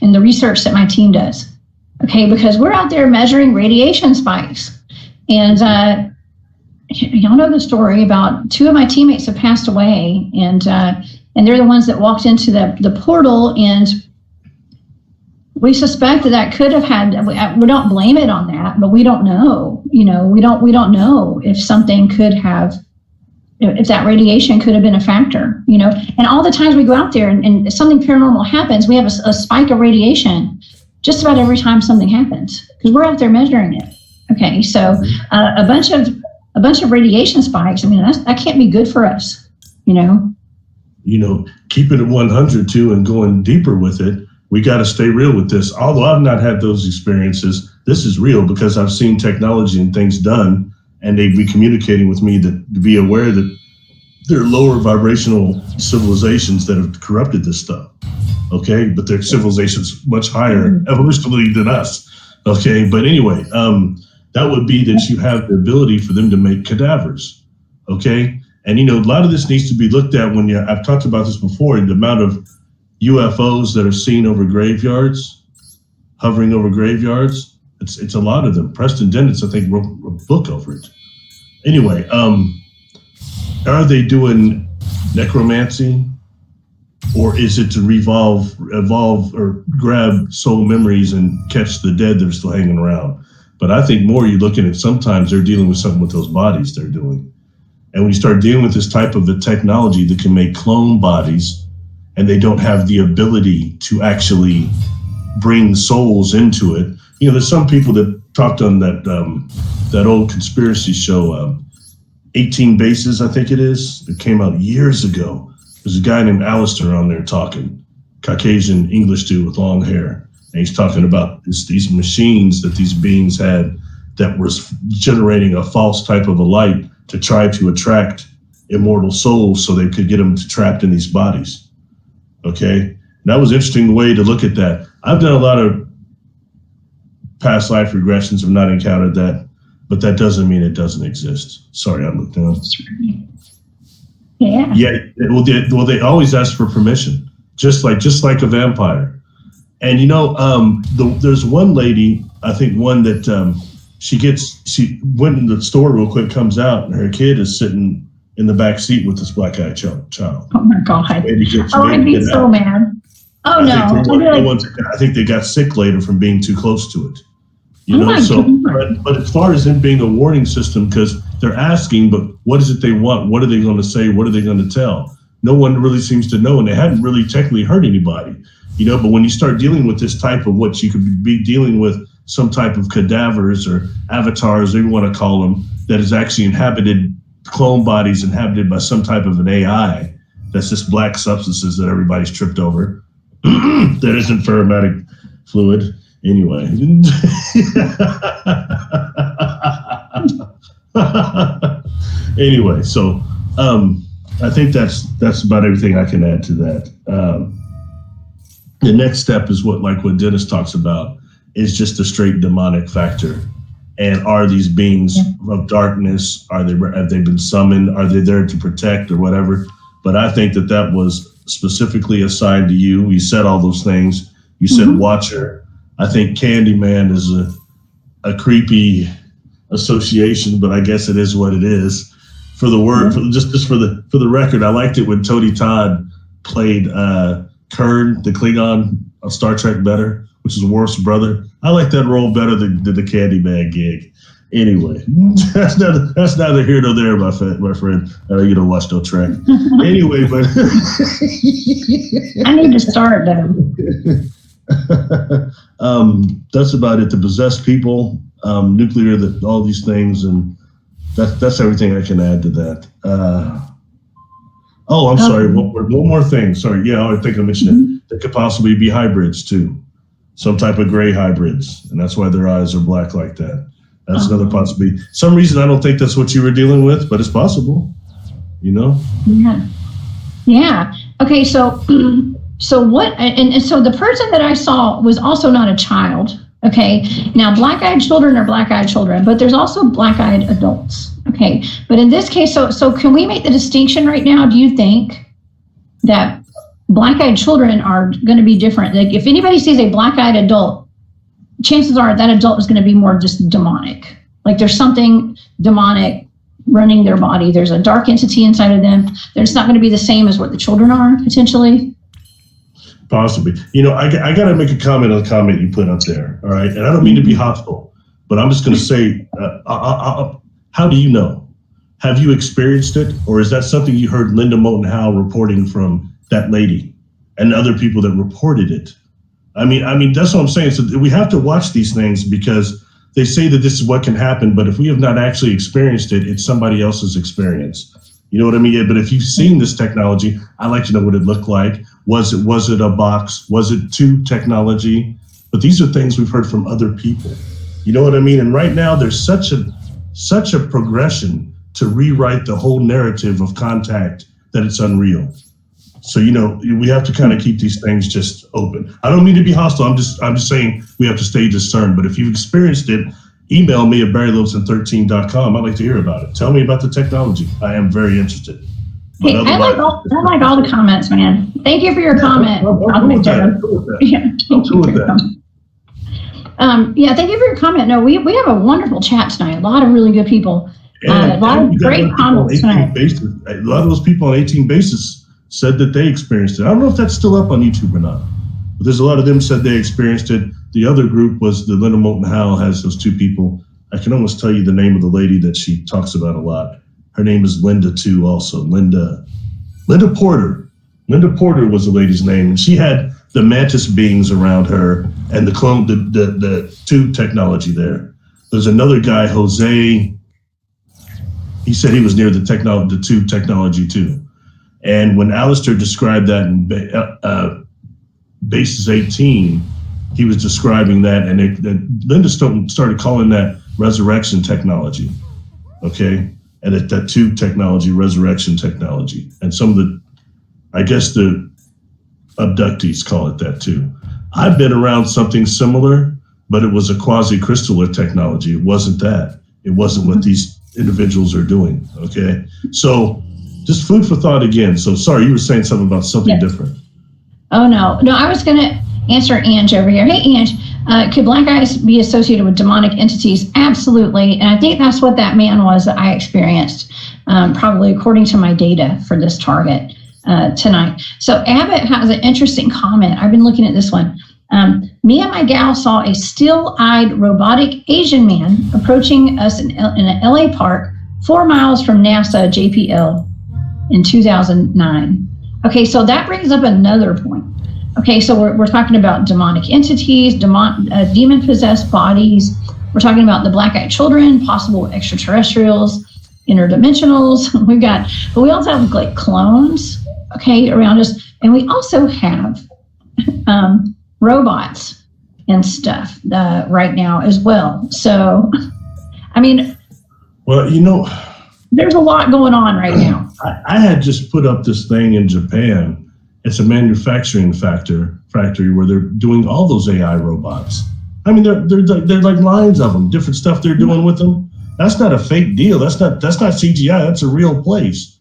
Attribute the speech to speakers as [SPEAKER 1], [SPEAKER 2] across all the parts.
[SPEAKER 1] in the research that my team does. Okay, because we're out there measuring radiation spikes. And y'all know the story about 2 of my teammates have passed away, and they're the ones that walked into the portal, and we suspect that could have had, we don't blame it on that, but we don't know, we don't know if something could have, if that radiation could have been a factor, and all the times we go out there and something paranormal happens, we have a spike of radiation just about every time something happens, because we're out there measuring it. Okay, so a bunch of radiation spikes, that can't be good for us,
[SPEAKER 2] Keeping it 100 too and going deeper with it, we got to stay real with this. Although I've not had those experiences, this is real because I've seen technology and things done, and they'd be communicating with me to be aware that there are lower vibrational civilizations that have corrupted this stuff. Okay, but their civilization's much higher evolutionally than us. Okay, but anyway, that would be that you have the ability for them to make cadavers. Okay, and a lot of this needs to be looked at when I've talked about this before, the amount of UFOs that are seen over graveyards, hovering over graveyards. It's a lot of them. Preston Dennett, I think, wrote a book over it. Anyway, are they doing necromancy, or is it to evolve, or grab soul memories and catch the dead that are still hanging around? But I think more you're looking at sometimes they're dealing with something with those bodies they're doing. And when you start dealing with this type of the technology that can make clone bodies, and they don't have the ability to actually bring souls into it. There's some people that talked on that old conspiracy show, 18 Bases, I think it is. It came out years ago. There's a guy named Alistair on there talking, Caucasian English dude with long hair. And he's talking about these machines that these beings had that was generating a false type of a light to try to attract immortal souls so they could get them trapped in these bodies. Okay, and that was an interesting way to look at that. I've done a lot of past life regressions, have not encountered that, but that doesn't mean it doesn't exist. Sorry, I looked down.
[SPEAKER 1] Yeah.
[SPEAKER 2] Yeah. Well, they always ask for permission, just like a vampire. And there's one lady, I think one that she went in the store real quick, comes out, and her kid is sitting in the back seat with this black-eyed child.
[SPEAKER 1] Oh my God! I'd be so mad. Oh no!
[SPEAKER 2] I think they got sick later from being too close to it. But as far as it being a warning system, because they're asking, but what is it they want? What are they going to say? What are they going to tell? No one really seems to know, and they hadn't really technically hurt anybody. But when you start dealing with this type of what you could be dealing with, some type of cadavers or avatars, whatever you want to call them, that is actually inhabited. Clone bodies inhabited by some type of an AI that's just black substances that everybody's tripped over. That isn't aromatic fluid. Anyway. Anyway, so I think that's about everything I can add to that. The next step is what Dennis talks about, is just a straight demonic factor. And are these beings of darkness? Have they been summoned? Are they there to protect or whatever? But I think that was specifically assigned to you. You said all those things. You said watcher. I think Candyman is a creepy association, but I guess it is what it is. For the word, just for the record, I liked it when Tony Todd played Kern, the Klingon of Star Trek, better, which is Worf's brother. I like that role better than the Candyman gig. Anyway, that's neither here nor there, my friend. You don't watch no Trek. Anyway, but
[SPEAKER 1] I need to start though.
[SPEAKER 2] That's about it. To possess people, nuclear, all these things, and that's everything I can add to that. I'm sorry. One more thing. Sorry. Yeah, I think I mentioned it. They could possibly be hybrids too. Some type of gray hybrids, and that's why their eyes are black like that. That's another possibility. Some reason I don't think that's what you were dealing with, but it's possible.
[SPEAKER 1] Yeah. Okay. So what? And so the person that I saw was also not a child. Okay. Now, black-eyed children are black-eyed children, but there's also black-eyed adults. Okay. But in this case, so can we make the distinction right now? Do you think that black-eyed children are going to be different. Like if anybody sees a black-eyed adult, chances are that adult is going to be more just demonic. Like there's something demonic running their body. There's a dark entity inside of them. It's not going to be the same as what the children are, potentially.
[SPEAKER 2] Possibly. I got to make a comment on the comment you put up there. All right. And I don't mean to be hostile, but I'm just going to say, how do you know? Have you experienced it? Or is that something you heard Linda Moulton Howe reporting from that lady and other people that reported it? I mean, that's what I'm saying. So we have to watch these things because they say that this is what can happen. But if we have not actually experienced it, it's somebody else's experience. You know what I mean? Yeah, but if you've seen this technology, I'd like to know what it looked like. Was it a box? Was it tube technology? But these are things we've heard from other people. You know what I mean? And right now there's such a progression to rewrite the whole narrative of contact that it's unreal. So, we have to kind of keep these things just open. I don't mean to be hostile. I'm just saying we have to stay discerned. But if you've experienced it, email me at barrylittleton13.com. I'd like to hear about it. Tell me about the technology. I am very interested.
[SPEAKER 1] Hey, I like all the comments, man. Thank you for your comment.
[SPEAKER 2] Thank you
[SPEAKER 1] for your comment. No, we have a wonderful chat tonight. A lot of really good people. A lot of great comments tonight.
[SPEAKER 2] A lot of those people on 18 bases said that they experienced it. I don't know if that's still up on YouTube or not, but there's a lot of them said they experienced it. The other group was the Linda Moulton Howe has those two people. I can almost tell you the name of the lady that she talks about a lot. Her name is Linda too, also. Linda Porter. Linda Porter was the lady's name. And she had the mantis beings around her and the tube technology there. There's another guy, Jose. He said he was near the tube technology too. And when Alistair described that in Bases 18, he was describing that, and Linda started calling that resurrection technology, okay? And that tube technology, resurrection technology. And some of the abductees call it that too. I've been around something similar, but it was a quasi-crystalline technology. It wasn't that. It wasn't what these individuals are doing, okay? So just food for thought again. So sorry, you were saying something about something different.
[SPEAKER 1] Oh, no, I was going to answer Ange over here. Hey, Ange, could black eyes be associated with demonic entities? Absolutely. And I think that's what that man was that I experienced, probably according to my data for this target tonight. So Abbott has an interesting comment. I've been looking at this one. Me and my gal saw a still-eyed robotic Asian man approaching us in an LA park 4 miles from NASA JPL in 2009. Okay, so that brings up another point. Okay, so we're talking about demonic entities, demon-possessed bodies. We're talking about the black-eyed children, possible extraterrestrials, interdimensionals. But we also have like clones, okay, around us, and we also have robots and stuff right now as well. So, I mean,
[SPEAKER 2] well,
[SPEAKER 1] there's a lot going on right now.
[SPEAKER 2] I had just put up this thing in Japan. It's a manufacturing factory where they're doing all those AI robots. I mean, they're like lines of them, different stuff they're doing with them. That's not a fake deal. That's not CGI. That's a real place.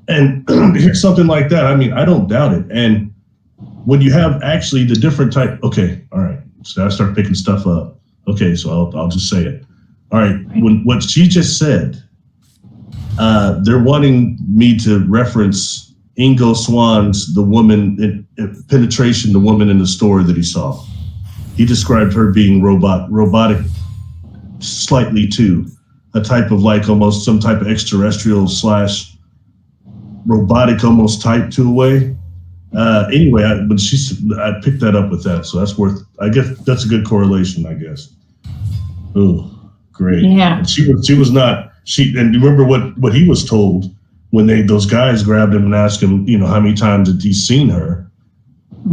[SPEAKER 2] And here's something like that. I mean, I don't doubt it. And when you have actually the different type, okay, all right. So I start picking stuff up. Okay, so I'll just say it. All right, what she just said, they're wanting me to reference Ingo Swan's The Woman in Penetration, the woman in the store that he saw. He described her being robotic slightly too, a type of like almost some type of extraterrestrial / robotic almost type to a way. Anyway, I picked that up with that, so that's I guess that's a good correlation, I guess. Oh, great.
[SPEAKER 1] Yeah.
[SPEAKER 2] And she was not, and remember what he was told when those guys grabbed him and asked him, how many times had he seen her?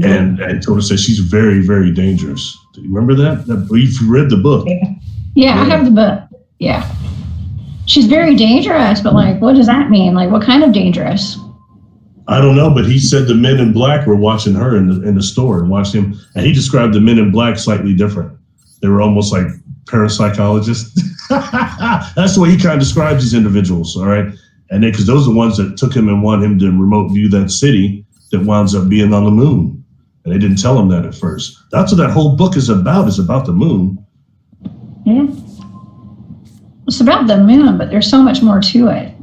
[SPEAKER 2] And told her, said she's very, very dangerous. Do you remember that? If you read the book.
[SPEAKER 1] Yeah, I have the book. Yeah. She's very dangerous, but like, what does that mean? Like, what kind of dangerous?
[SPEAKER 2] I don't know, but he said the men in black were watching her in the store and watched him. And he described the men in black slightly different. They were almost like parapsychologists. That's the way he kind of describes these individuals. All right. And because those are the ones that took him and wanted him to remote view that city that winds up being on the moon. And they didn't tell him that at first. That's what that whole book is about the moon.
[SPEAKER 1] Yeah. It's about the moon, but there's so much more to it.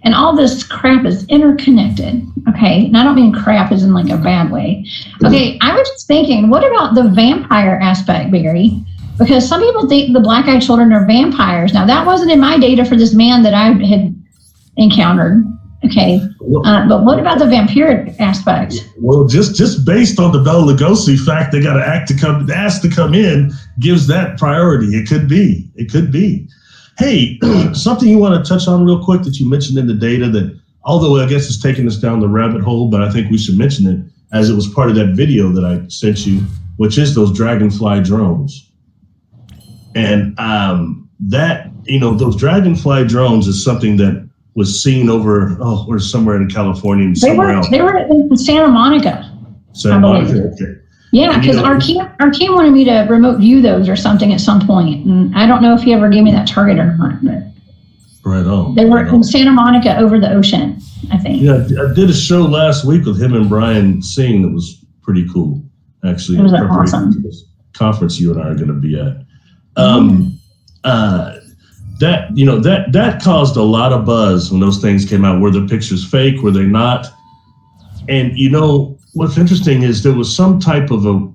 [SPEAKER 1] And all this crap is interconnected, okay? And I don't mean crap as in like a bad way. Okay, I was just thinking, what about the vampire aspect, Barry? Because some people think the black-eyed children are vampires. Now, that wasn't in my data for this man that I had encountered, okay? But what about the vampiric aspect?
[SPEAKER 2] Well, just based on the Bela Lugosi fact they got to ask to come in gives that priority. It could be. Hey, something you want to touch on real quick that you mentioned in the data that, although I guess it's taking us down the rabbit hole, but I think we should mention it as it was part of that video that I sent you, which is those dragonfly drones. And those dragonfly drones is something that was seen over, or somewhere in California and somewhere else.
[SPEAKER 1] They were in Santa Monica.
[SPEAKER 2] Santa Monica, okay.
[SPEAKER 1] Yeah, because our team wanted me to remote view those or something at some point, and I don't know if he ever gave me that target or not. But
[SPEAKER 2] right on.
[SPEAKER 1] They were in Santa Monica over the ocean, I think.
[SPEAKER 2] Yeah, I did a show last week with him and Brian Singh that was pretty cool, actually.
[SPEAKER 1] It was awesome.
[SPEAKER 2] To this conference you and I are going to be at. That caused a lot of buzz when those things came out. Were the pictures fake? Were they not? And what's interesting is there was some type of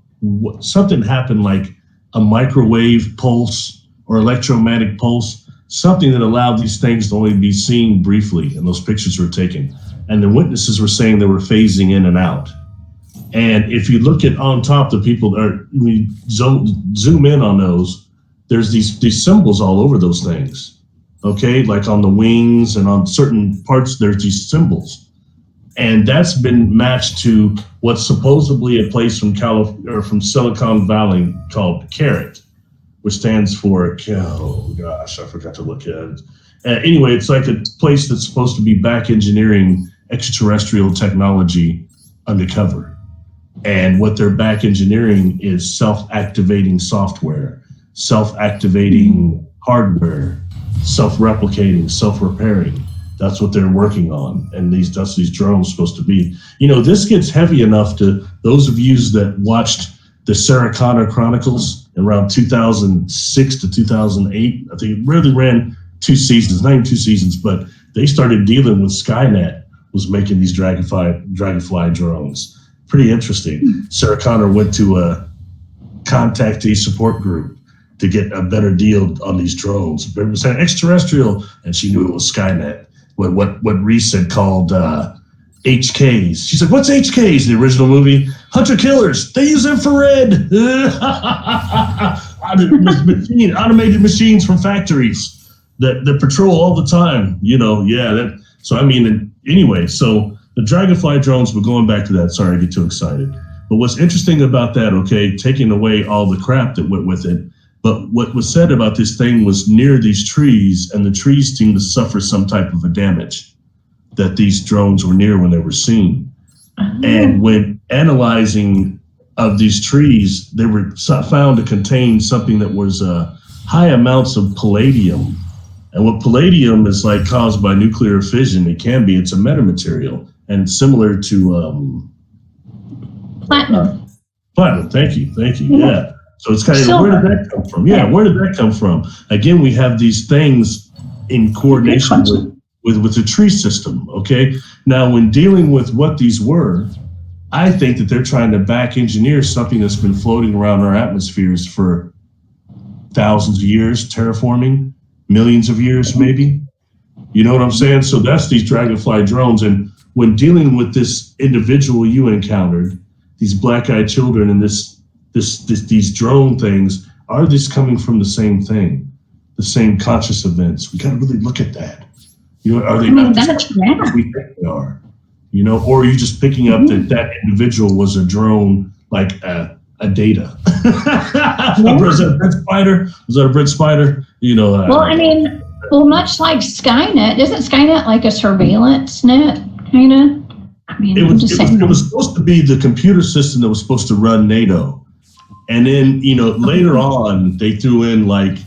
[SPEAKER 2] something happened, like a microwave pulse or electromagnetic pulse, something that allowed these things to only be seen briefly, and those pictures were taken. And the witnesses were saying they were phasing in and out. And if you look at on top, the people, we zoom in on those, there's these symbols all over those things, okay? Like on the wings and on certain parts, there's these symbols. And that's been matched to what's supposedly a place from Silicon Valley called CARET, which stands for, I forgot to look at it. Anyway, it's like a place that's supposed to be back engineering extraterrestrial technology undercover. And what they're back engineering is self-activating software, self-activating hardware, self-replicating, self-repairing. That's what they're working on, and that's these drones supposed to be. This gets heavy enough to those of you that watched the Sarah Connor Chronicles around 2006 to 2008. I think it really ran 2 seasons, not even 2 seasons, but they started dealing with Skynet was making these dragonfly drones. Pretty interesting. Sarah Connor went to a contactee support group to get a better deal on these drones. It was extraterrestrial, and she knew it was Skynet. What Reese had called HKs. She's like, what's HKs? The original movie, Hunter Killers. They use infrared. Automated machines from factories that patrol all the time. So the dragonfly drones, but going back to that, sorry I get too excited. But what's interesting about that, okay, taking away all the crap that went with it, but what was said about this thing was near these trees, and the trees seemed to suffer some type of a damage that these drones were near when they were seen. And when analyzing of these trees, they were found to contain something that was high amounts of palladium. And what palladium is like caused by nuclear fission, it's a metamaterial, and similar to
[SPEAKER 1] platinum.
[SPEAKER 2] Platinum, thank you, yeah. So it's kind of, where did that come from? Yeah, where did that come from? Again, we have these things in coordination with the tree system, okay? Now, when dealing with what these were, I think that they're trying to back engineer something that's been floating around our atmospheres for thousands of years, terraforming, millions of years maybe. You know what I'm saying? So that's these dragonfly drones. And when dealing with this individual you encountered, these black-eyed children and these drone things, are these coming from the same thing, the same conscious events? We got to really look at that. Are they not just we think they are? Or are you just picking up that individual was a drone, like a data? Was that a Brent spider? Was that a Brent spider?
[SPEAKER 1] Much like Skynet, isn't Skynet like a surveillance net, kind of?
[SPEAKER 2] It was supposed to be the computer system that was supposed to run NATO. And then, later on, they threw in, like,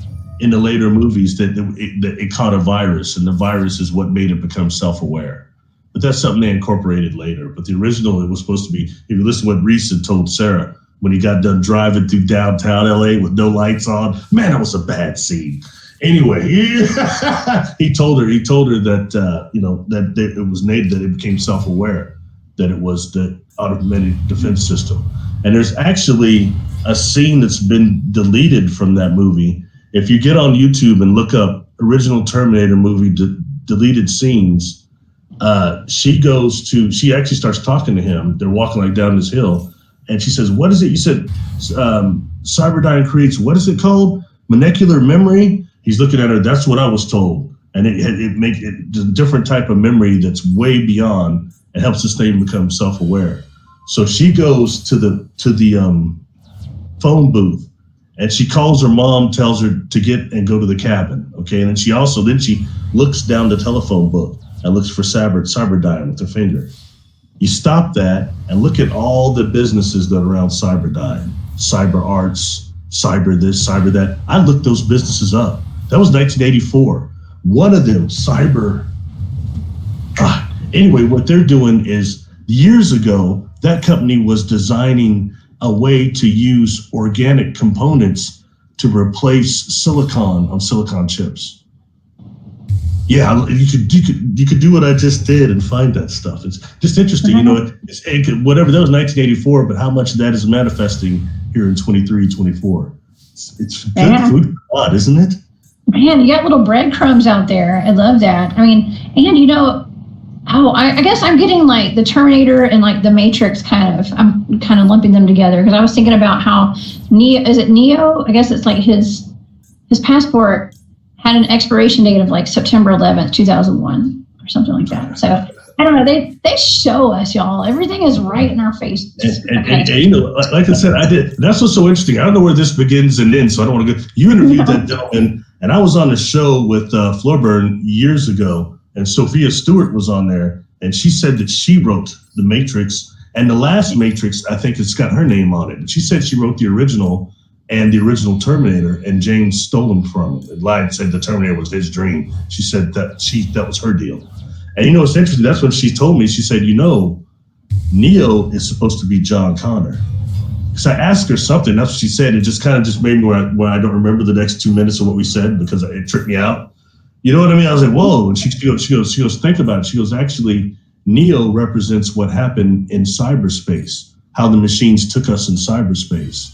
[SPEAKER 2] in the later movies that it caught a virus, and the virus is what made it become self-aware. but that's something they incorporated later. But the original, it was supposed to be, if you listen to what Reese had told Sarah when he got done driving through downtown LA with no lights on, man, that was a bad scene. Anyway, he told her that that it was native, that it became self-aware, that it was the automatic defense system. And there's actually a scene that's been deleted from that movie. If you get on YouTube and look up original Terminator movie deleted scenes, she actually starts talking to him. They're walking like down this hill, and she says, "What is it? You said Cyberdyne creates, what is it called? Molecular memory?" He's looking at her. That's what I was told, and it makes it a different type of memory that's way beyond. It helps this thing become self-aware. So she goes to the phone booth, and she calls her mom, tells her to get and go to the cabin. Okay, and then she looks down the telephone book and looks for Cyberdyne with her finger. You stop that and look at all the businesses that are around Cyberdyne, Cyber Arts, Cyber this, Cyber that. I looked those businesses up. That was 1984. One of them, anyway, what they're doing is, years ago, that company was designing a way to use organic components to replace silicon on silicon chips. Yeah, you could do what I just did and find that stuff. It's just interesting, whatever, that was 1984, but how much of that is manifesting here in 23, 24. It's good food for thought, isn't it?
[SPEAKER 1] Man, you got little breadcrumbs out there. I love that. I mean, and I guess I'm getting like the Terminator and like the Matrix I'm kind of lumping them together, because I was thinking about how Neo? I guess it's like his passport had an expiration date of like September 11th, 2001 or something like that. So I don't know. They show us, y'all. Everything is right in our face.
[SPEAKER 2] And like I said, I did. That's what's so interesting. I don't know where this begins and ends, so I don't want to go. You interviewed that gentleman, and I was on the show with Floorburn years ago, and Sophia Stewart was on there, and she said that she wrote the Matrix, and the last Matrix, I think it's got her name on it. And she said she wrote the original and the original Terminator, and James stole them from him. And lied and said the Terminator was his dream. She said that was her deal. And it's interesting, that's when she told me, she said, Neo is supposed to be John Connor. Because I asked her something, that's what she said. It just kind of just made me where I don't remember the next 2 minutes of what we said, because it tripped me out. You know what I mean? I was like, whoa. And she goes, think about it. She goes, actually, Neo represents what happened in cyberspace, how the machines took us in cyberspace.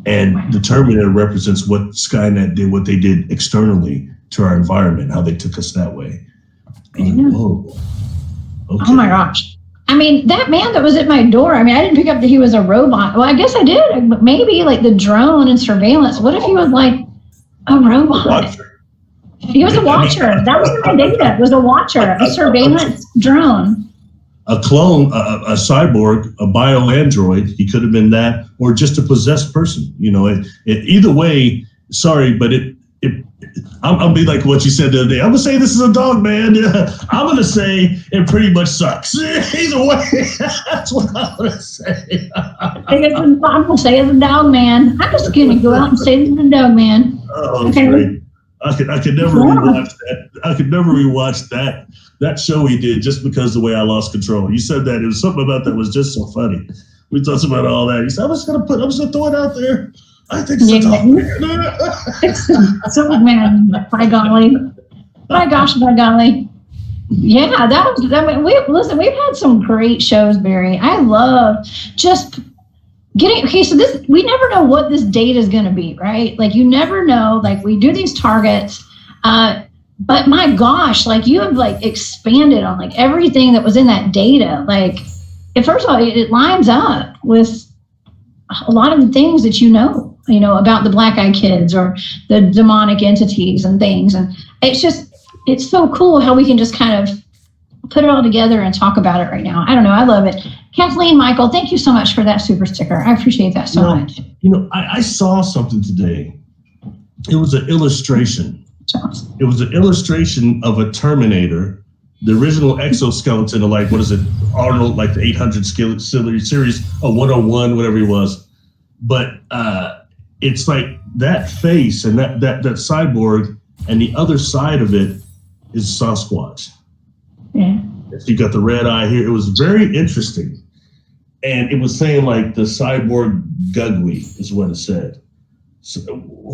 [SPEAKER 2] And the Terminator represents what Skynet did, what they did externally to our environment, how they took us that way. Whoa. Okay.
[SPEAKER 1] Oh my gosh. I mean, that man that was at my door, I didn't pick up that he was a robot. Well, I guess I did, but maybe like the drone and surveillance. What if he was like a robot? He was a watcher. That was my data. Was a watcher, a surveillance drone.
[SPEAKER 2] A clone, a cyborg, a bio-android. He could have been that, or just a possessed person. Either way, sorry, but I'm gonna be like what you said the other day. I'm gonna say this is a dog, man. I'm gonna say it pretty much sucks. Either way, that's what I'm gonna say.
[SPEAKER 1] I'm gonna say it's a dog, man. I'm just gonna go out and say it's a dog, man.
[SPEAKER 2] Oh, okay. Great. I could never rewatch that. I could never rewatch that show he did, just because the way I lost control. You said that it was something about that was just so funny. We talked about all that. You said, I'm just gonna throw it out there. I think it's a dog, man.
[SPEAKER 1] So man, by golly. By gosh, by golly. Yeah, we've had some great shows, Barry. I love just so we never know what this date is going to be, right? Like, you never know. Like, we do these targets, but my gosh, like, you have like expanded on like everything that was in that data. Like, first of all, it lines up with a lot of the things that about the Black Eyed Kids or the demonic entities and things. And it's so cool how we can just kind of put it all together and talk about it right now. I don't know. I love it. Kathleen, Michael, thank you so much for that super sticker. I appreciate that so much.
[SPEAKER 2] I saw something today. It was an illustration. It was an illustration of a Terminator, the original exoskeleton of like, what is it, Arnold, like the 800 series, 101, whatever he was. But it's like that face and that cyborg, and the other side of it is Sasquatch.
[SPEAKER 1] Yeah.
[SPEAKER 2] You got the red eye here. It was very interesting. And it was saying like the cyborg Gugwe is what it said. So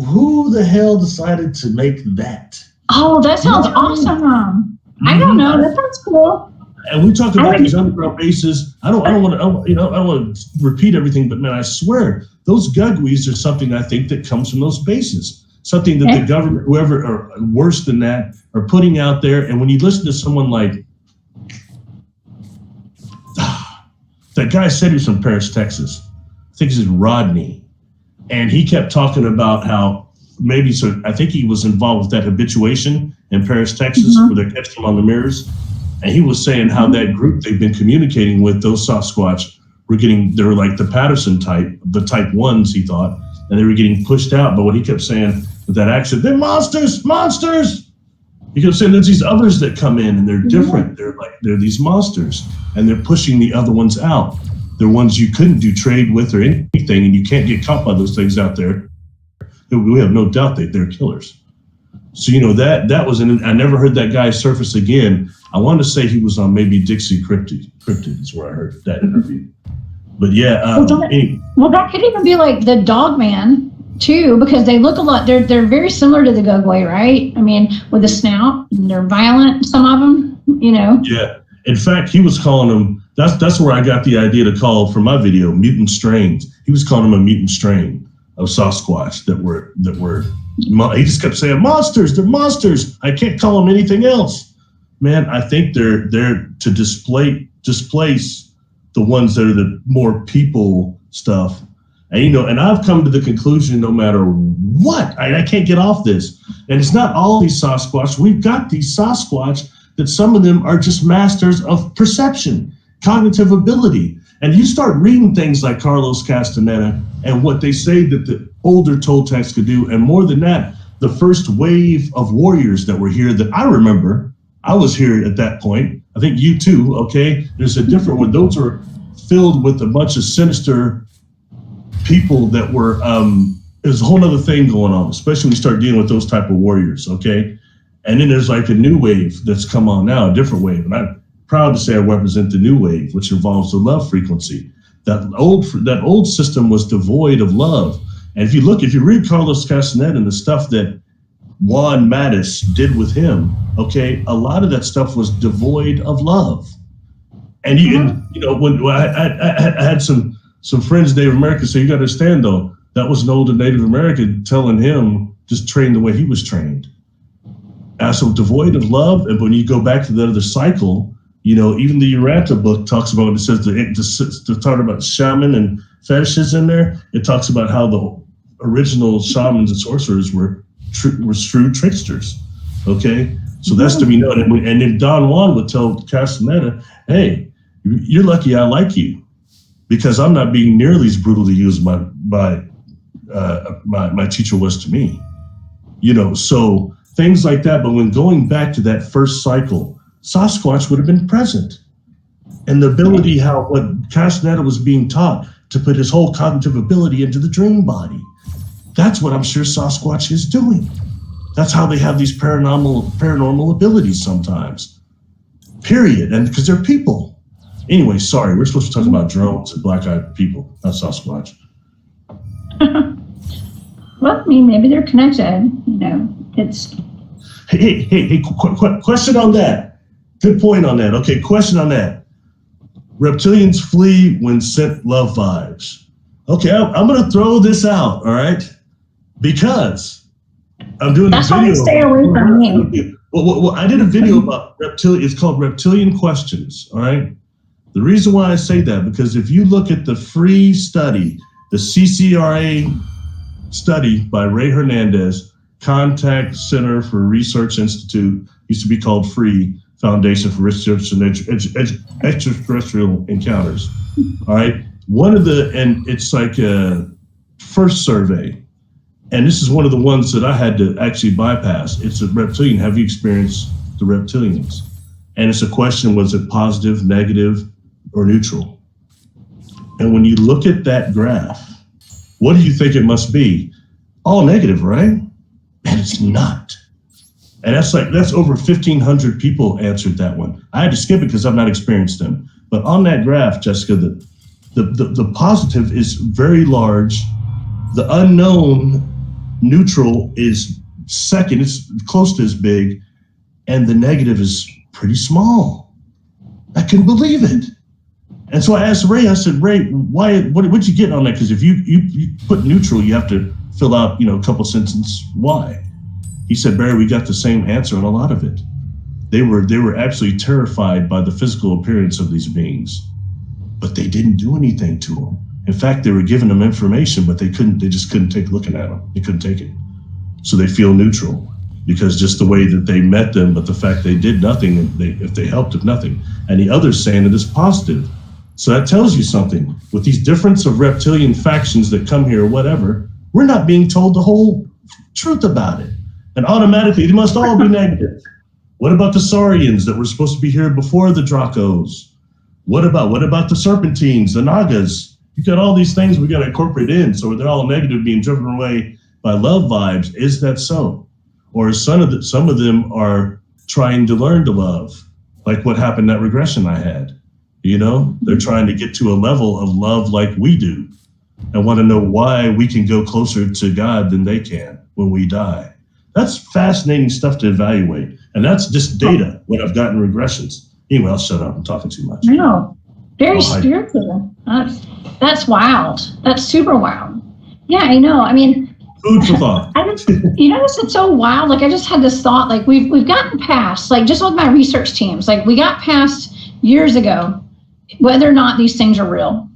[SPEAKER 2] who the hell decided to make that?
[SPEAKER 1] Oh, that sounds awesome. I don't know. That sounds cool.
[SPEAKER 2] And we talk about these underground bases. I don't want to repeat everything, but man, I swear those Gugwes are something I think that comes from those bases. Something that the government, whoever, or worse than that, are putting out there. And when you listen to someone like that guy said he was from Paris, Texas. I think it's Rodney. And he kept talking about how I think he was involved with that habituation in Paris, Texas, where they're catching him on the mirrors. And he was saying how that group they've been communicating with, those Sasquatch, they were like the Patterson type, the type 1s, he thought, and they were getting pushed out. But what he kept saying with that accent, they're monsters. He kept saying there's these others that come in and they're different. They're these monsters, and they're pushing the other ones out. They're ones you couldn't do trade with or anything, and you can't get caught by those things out there. We have no doubt that they're killers. So, that was, I never heard that guy surface again. I want to say he was on maybe Dixie Cryptid is where I heard that interview. But yeah.
[SPEAKER 1] That could even be like the Dog Man too, because they look a lot, they're very similar to the Gugwe, right? I mean, with the snout, and they're violent, some of them,
[SPEAKER 2] Yeah. In fact, he was calling them, that's where I got the idea to call for my video, mutant strains. He was calling them a mutant strain of Sasquatch that were he just kept saying monsters, they're monsters. I can't call them anything else. Man, I think they're to displace the ones that are the more people stuff. And and I've come to the conclusion, no matter what, I can't get off this. And it's not all these Sasquatch. We've got these Sasquatch that some of them are just masters of perception, cognitive ability. And you start reading things like Carlos Castaneda and what they say that the older Toltecs could do. And more than that, the first wave of warriors that were here that I remember, I was here at that point. I think you too, okay? There's a different one. Those are filled with a bunch of sinister people that were, there's a whole other thing going on, especially when you start dealing with those type of warriors, okay? And then there's like a new wave that's come on now, a different wave. And I'm proud to say I represent the new wave, which involves the love frequency. That old system was devoid of love. And if you read Carlos Castaneda and the stuff that Juan Mattis did with him, okay, a lot of that stuff was devoid of love. And when I had some friends, Native Americans, so you got to understand though, that was an older Native American telling him just train the way he was trained. So devoid of love. And when you go back to the other cycle, even the Uranta book talks about, it says to talk about shaman and fetishes in there. It talks about how the original shamans and sorcerers were true tricksters. Okay, so that's to be noted. And then Don Juan would tell Castaneda, "Hey, you're lucky I like you, because I'm not being nearly as brutal to you as my teacher was to me." So things like that. But when going back to that first cycle, Sasquatch would have been present. And the ability, what Castaneda was being taught to put his whole cognitive ability into the dream body. That's what I'm sure Sasquatch is doing. That's how they have these paranormal abilities sometimes. Period. And because they're people. Anyway, sorry, we're supposed to talk about drones and black-eyed people, not Sasquatch.
[SPEAKER 1] Well, I mean, maybe they're connected. It's.
[SPEAKER 2] Hey, question on that. Good point on that. Okay, question on that. Reptilians flee when sent love vibes. Okay, I'm going to throw this out, all right? Because I'm doing
[SPEAKER 1] That's
[SPEAKER 2] a video.
[SPEAKER 1] That's why I stay away from me.
[SPEAKER 2] Well, I did a video about reptilian. It's called Reptilian Questions, all right? The reason why I say that, because if you look at the free study, the CCRA study by Ray Hernandez, Contact Center for Research Institute, used to be called Free Foundation for Research and Extraterrestrial Encounters. All right. And it's like a first survey. And this is one of the ones that I had to actually bypass. It's a reptilian. Have you experienced the reptilians? And it's a question, was it positive, negative, or neutral? And when you look at that graph, what do you think it must be? All negative, right? And it's not. And that's over 1,500 people answered that one. I had to skip it because I've not experienced them. But on that graph, Jessica, the positive is very large. The unknown neutral is second. It's close to as big. And the negative is pretty small. I couldn't believe it. And so I asked Ray, I said, Ray, what'd you get on that? Because if you put neutral, you have to fill out, a couple sentences why. He said, Barry, we got the same answer on a lot of it. They were absolutely terrified by the physical appearance of these beings, but they didn't do anything to them. In fact, they were giving them information, but they just couldn't take looking at them. They couldn't take it. So they feel neutral because just the way that they met them, but the fact they did nothing, if they helped, if nothing. And the other's saying it is positive. So that tells you something. With these difference of reptilian factions that come here or whatever, we're not being told the whole truth about it. And automatically, they must all be negative. What about the Saurians that were supposed to be here before the Dracos? What about the Serpentines, the Nagas? You got all these things we got to incorporate in, so they're all negative, being driven away by love vibes. Is that so? Or some of them are trying to learn to love, like what happened in that regression I had. They're trying to get to a level of love like we do, and want to know why we can go closer to God than they can when we die. That's fascinating stuff to evaluate. And that's just data, what I've got in regressions. Anyway, I'll shut up. I'm talking too much.
[SPEAKER 1] No, very spiritual. That's wild. That's super wild. Yeah, I know. I mean,
[SPEAKER 2] food for thought.
[SPEAKER 1] It's so wild. Like, I just had this thought, like, we've gotten past, like, just with my research teams, like, we got past years ago whether or not these things are real.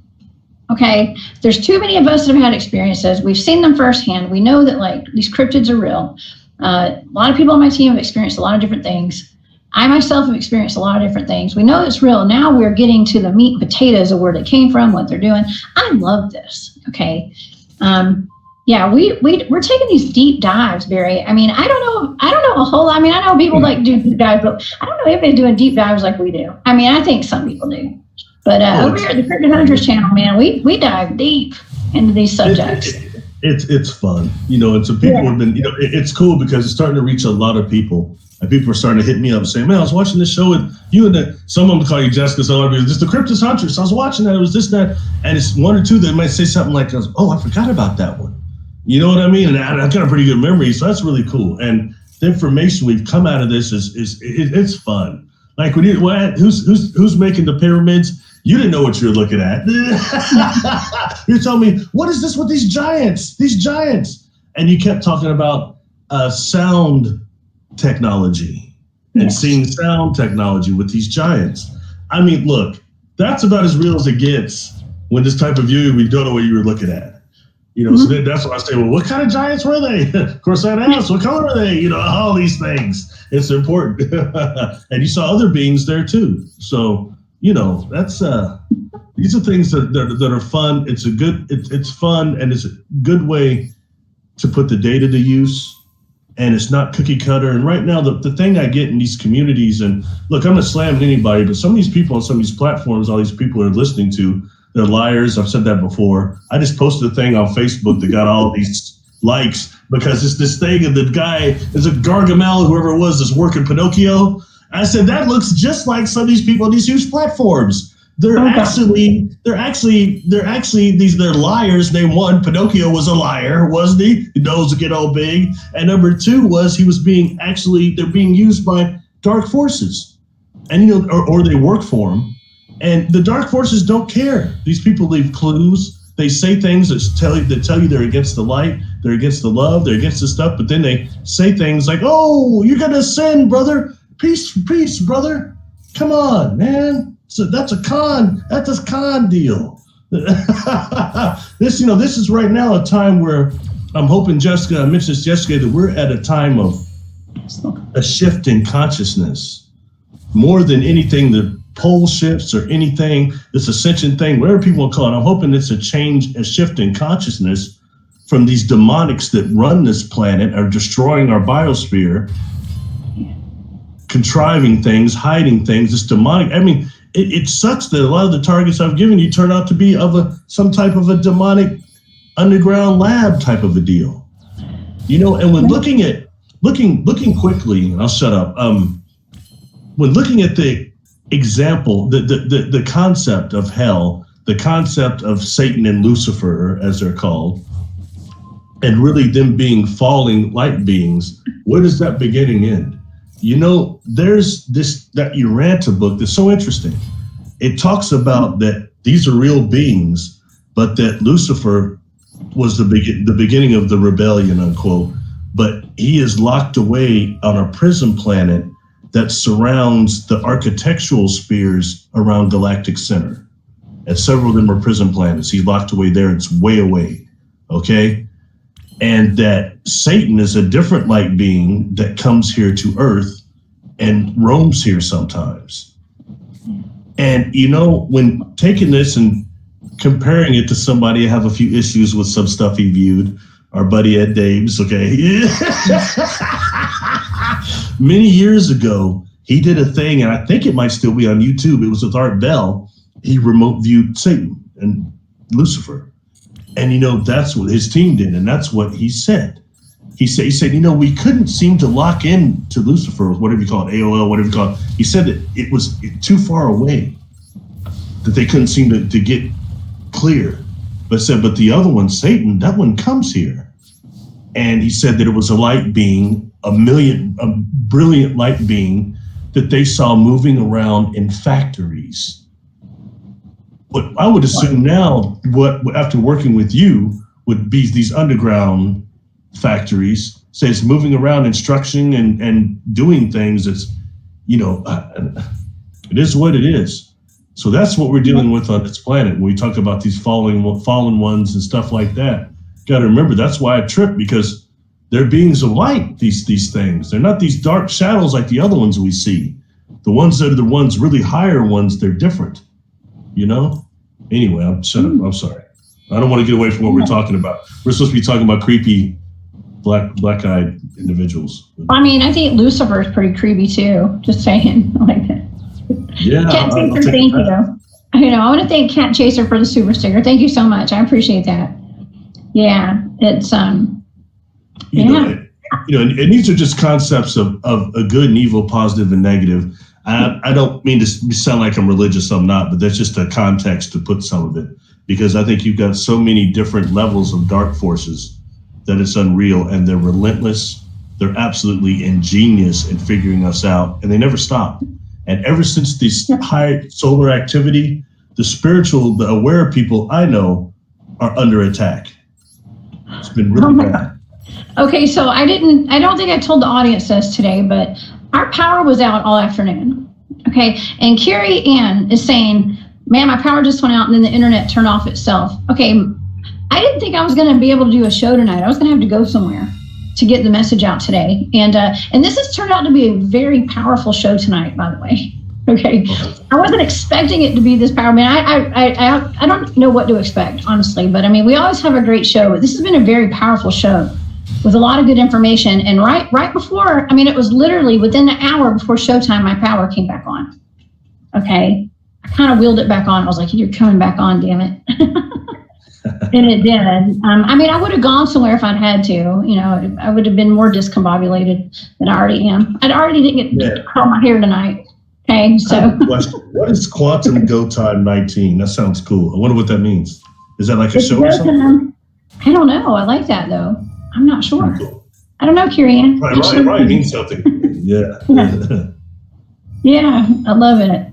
[SPEAKER 1] Okay, there's too many of us that have had experiences. We've seen them firsthand. We know that, like, these cryptids are real. A lot of people on my team have experienced a lot of different things. I myself have experienced a lot of different things. We know it's real. Now we're getting to the meat and potatoes of where they came from, what they're doing. I love this. Okay. We're taking these deep dives, Barry. I mean, I don't know a whole lot. I mean, I know people like do deep dives, but I don't know if they're doing deep dives like we do. I mean, I think some people do. But over here at the Cryptid Huntress channel, man, we dive deep into these subjects.
[SPEAKER 2] It's fun, and so people have been, it's cool because it's starting to reach a lot of people. And people are starting to hit me up and saying, man, I was watching this show with you and some of them call you Jessica, some other people, just the Cryptid Huntress. I was watching that, it was this, that, and it's one or two that might say something like, oh, I forgot about that one. You know what I mean? And I've got a pretty good memory, so that's really cool. And the information we've come out of this it's fun. Like who's making the pyramids? You didn't know what you were looking at. You're telling me, what is this with these giants? And you kept talking about sound technology and seeing sound technology with these giants. I mean, look, that's about as real as it gets when this type of view, we don't know what you were looking at. So that's why I say, well, what kind of giants were they? Of course, I'd ask, what color are they? All these things. It's important. And you saw other beings there too. So, that's these are things that are fun. It's fun, and it's a good way to put the data to use, and it's not cookie cutter. And right now, the thing I get in these communities, and look, I'm not slamming anybody, but some of these people on some of these platforms, all these people are listening to, they're liars. I've said that before. I just posted a thing on Facebook that got all these likes because it's this thing of the guy is a Gargamel, whoever it was, that's working Pinocchio. I said, that looks just like some of these people on these huge platforms. They're liars. Name one, Pinocchio was a liar, wasn't he? His nose would get all big. And number two was they're being used by dark forces. And, or they work for them. And the dark forces don't care. These people leave clues. They say things that tell you they're against the light, they're against the love, they're against the stuff, but then they say things like, oh, you're going to sin, brother. Peace, brother. Come on, man. So that's a con deal. This is right now a time where I'm hoping I mentioned this yesterday, that we're at a time of a shift in consciousness. More than anything, the pole shifts or anything, this ascension thing, whatever people will call it, I'm hoping it's a shift in consciousness from these demonics that run this planet, are destroying our biosphere, contriving things, hiding things, this demonic. I mean, it sucks that a lot of the targets I've given you turn out to be of some type of a demonic underground lab type of a deal. And when looking at looking quickly, and I'll shut up. When looking at the example, the concept of hell, the concept of Satan and Lucifer, as they're called, and really them being falling light beings, where does that beginning end? There's that Uranta book that's so interesting. It talks about that these are real beings, but that Lucifer was the beginning of the rebellion, unquote. But he is locked away on a prison planet that surrounds the architectural spheres around Galactic Center. And several of them are prison planets. He's locked away there. It's way away. Okay. And that Satan is a different light being that comes here to Earth and roams here sometimes. And, when taking this and comparing it to somebody, I have a few issues with some stuff he viewed, our buddy Ed Dames, okay? Many years ago, he did a thing, and I think it might still be on YouTube. It was with Art Bell. He remote viewed Satan and Lucifer. And, that's what his team did, and that's what he said. He said, we couldn't seem to lock in to Lucifer, whatever you call it, AOL, whatever you call it. He said that it was too far away, that they couldn't seem to get clear. But the other one, Satan, that one comes here. And he said that it was a light being, a brilliant light being that they saw moving around in factories. What I would assume now, after working with you, would be these underground factories, say it's moving around instruction and doing things. It's, it is what it is. So that's what we're dealing with on this planet. When we talk about these fallen ones and stuff like that, got to remember that's why I trip, because they're beings of light, these things. They're not these dark shadows like the other ones we see. The ones that are the ones really higher ones, they're different, Anyway, I'm sorry. I don't want to get away from what we're talking about. We're supposed to be talking about creepy black-eyed individuals.
[SPEAKER 1] I mean, I think Lucifer is pretty creepy too. Just saying, like that.
[SPEAKER 2] Yeah.
[SPEAKER 1] Cat Chaser, thank you. I want to thank Cat Chaser for the super sticker. Thank you so much. I appreciate that. Yeah, it's
[SPEAKER 2] and these are just concepts of a good and evil, positive and negative. I don't mean to sound like I'm religious. I'm not, but that's just a context to put some of it, because I think you've got so many different levels of dark forces that it's unreal, and they're relentless. They're absolutely ingenious in figuring us out, and they never stop. And ever since this high solar activity, the aware people I know are under attack. It's been really bad.
[SPEAKER 1] Okay, so I don't think I told the audience this today, but our power was out all afternoon. Okay, and Carrie Ann is saying, man, my power just went out and then the internet turned off itself. Okay, I didn't think I was going to be able to do a show tonight. I was going to have to go somewhere to get the message out today. And this has turned out to be a very powerful show tonight, by the way. Okay, I wasn't expecting it to be this powerful. I don't know what to expect, honestly, but we always have a great show. But this has been a very powerful show with a lot of good information. And right before, it was literally within an hour before showtime, my power came back on. Okay, I kind of wheeled it back on. I was like, you're coming back on, damn it. And it did. I would have gone somewhere if I'd had to. I would have been more discombobulated than I already am. I already didn't get to curl my hair tonight. Okay, so.
[SPEAKER 2] What is Quantum Go Time 19? That sounds cool. I wonder what that means. Is that like a show or something?
[SPEAKER 1] I don't know. I like that, though. I'm not sure. Cool. I don't know, Kirian.
[SPEAKER 2] Right. It means something. Yeah.
[SPEAKER 1] Yeah, I love it.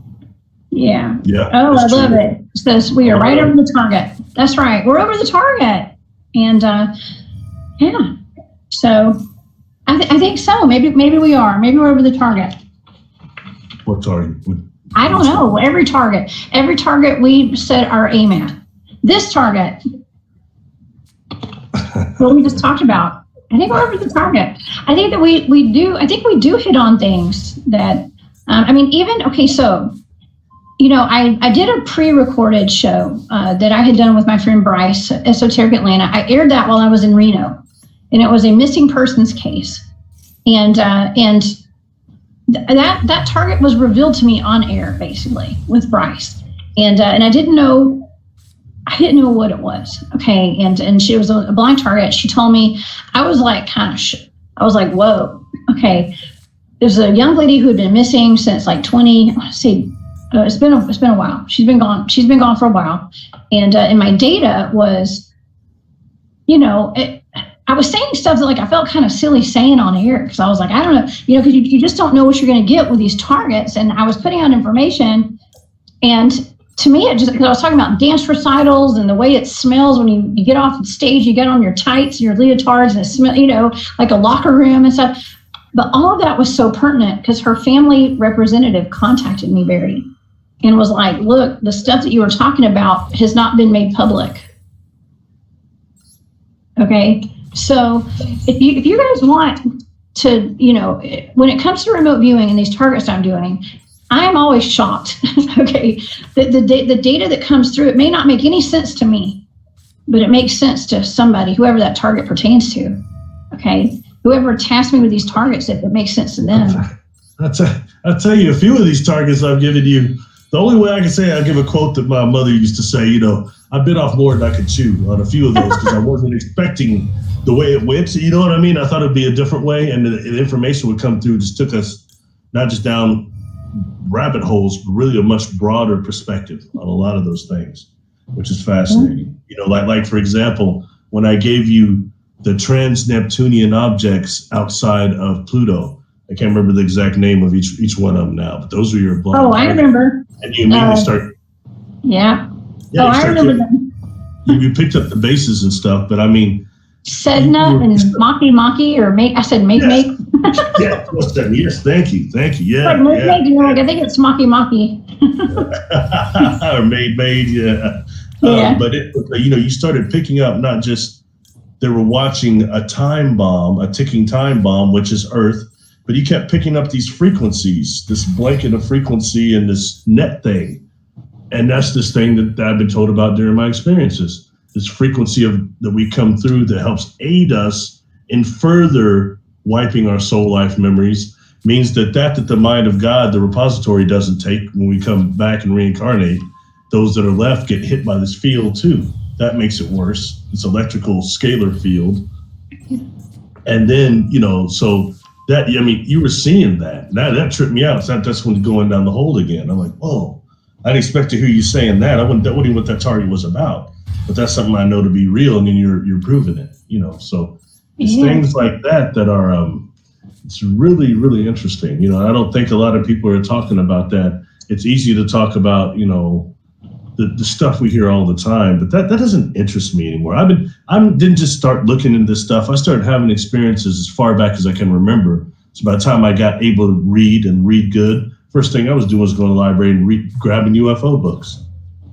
[SPEAKER 1] Yeah. Oh, I love it. It says we are right over the target. That's right. We're over the target. And yeah. So I think so. Maybe we are. Maybe we're over the target.
[SPEAKER 2] What target?
[SPEAKER 1] I don't know. Every target we set our aim at. This target. What we just talked about. I think we're over the target. I think that we do hit on things that so I did a pre-recorded show that I had done with my friend Bryce, Esoteric Atlanta. I aired that while I was in Reno, and it was a missing persons case. And that target was revealed to me on air, basically, with Bryce. And I didn't know what it was. Okay. And she was a blind target. She told me, I was like kind of I was like, whoa, okay. There's a young lady who had been missing since like 20, I want to say, it's been a while. She's been gone for a while. And my data was, I was saying stuff that like I felt kind of silly saying on air because I was like, I don't know, because you just don't know what you're going to get with these targets. And I was putting out information, and to me, because I was talking about dance recitals and the way it smells when you get off the stage, you get on your tights and your leotards, and it smells, like a locker room and stuff. But all of that was so pertinent because her family representative contacted me, Barry, and was like, look, the stuff that you were talking about has not been made public. Okay. So if you guys want to, when it comes to remote viewing and these targets I'm doing, I'm always shocked. Okay. The data that comes through, it may not make any sense to me, but it makes sense to somebody, whoever that target pertains to. Okay. Whoever tasked me with these targets, if it makes sense to them.
[SPEAKER 2] I'll tell you, a few of these targets I've given you, the only way I can say, I'll give a quote that my mother used to say, I bit off more than I could chew on a few of those because I wasn't expecting the way it went. You know what I mean? I thought it'd be a different way, and the information would come through. Just took us not just down rabbit holes, but really a much broader perspective on a lot of those things, which is fascinating. Like for example, when I gave you the trans-Neptunian objects outside of Pluto, I can't remember the exact name of each one of them now, but those were your blind.
[SPEAKER 1] Oh, I remember.
[SPEAKER 2] And you immediately start.
[SPEAKER 1] Yeah. I remember them.
[SPEAKER 2] You picked up the bases and stuff, but I mean.
[SPEAKER 1] Sedna and Maki, or make. I said make.
[SPEAKER 2] Yeah, yes, thank you. Yeah.
[SPEAKER 1] Like make, I think it's Maki.
[SPEAKER 2] Or made, yeah. But you started picking up not just they were watching a ticking time bomb, which is Earth, but you kept picking up these frequencies, this blanket of frequency and this net thing. And that's this thing that I've been told about during my experiences, this frequency that we come through that helps aid us in further wiping our soul life memories, means that the mind of God, the repository, doesn't take when we come back and reincarnate. Those that are left get hit by this field too. That makes it worse. It's electrical scalar field. And then, so that, you were seeing that. That tripped me out. That's when going down the hole again. I'm like, whoa, I didn't expect to hear you saying that. That wasn't what that target was about. But that's something I know to be real, and then you're proving it, So it's things like that are, it's really, really interesting. I don't think a lot of people are talking about that. It's easy to talk about, the stuff we hear all the time, but that doesn't interest me anymore. I didn't just start looking into this stuff. I started having experiences as far back as I can remember. So by the time I got able to read good, first thing I was doing was going to the library and grabbing UFO books,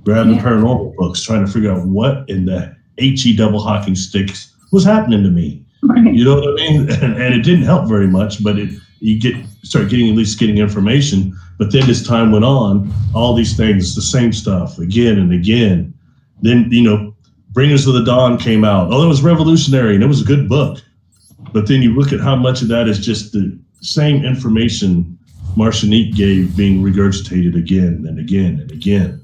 [SPEAKER 2] grabbing paranormal books, trying to figure out what in the HE double hockey sticks was happening to me. Right. You know what I mean? And it didn't help very much, but start getting information. But then as time went on, all these things, the same stuff again and again. Then, Bringers of the Dawn came out. Oh, it was revolutionary and it was a good book. But then you look at how much of that is just the same information Martinique gave being regurgitated again and again and again.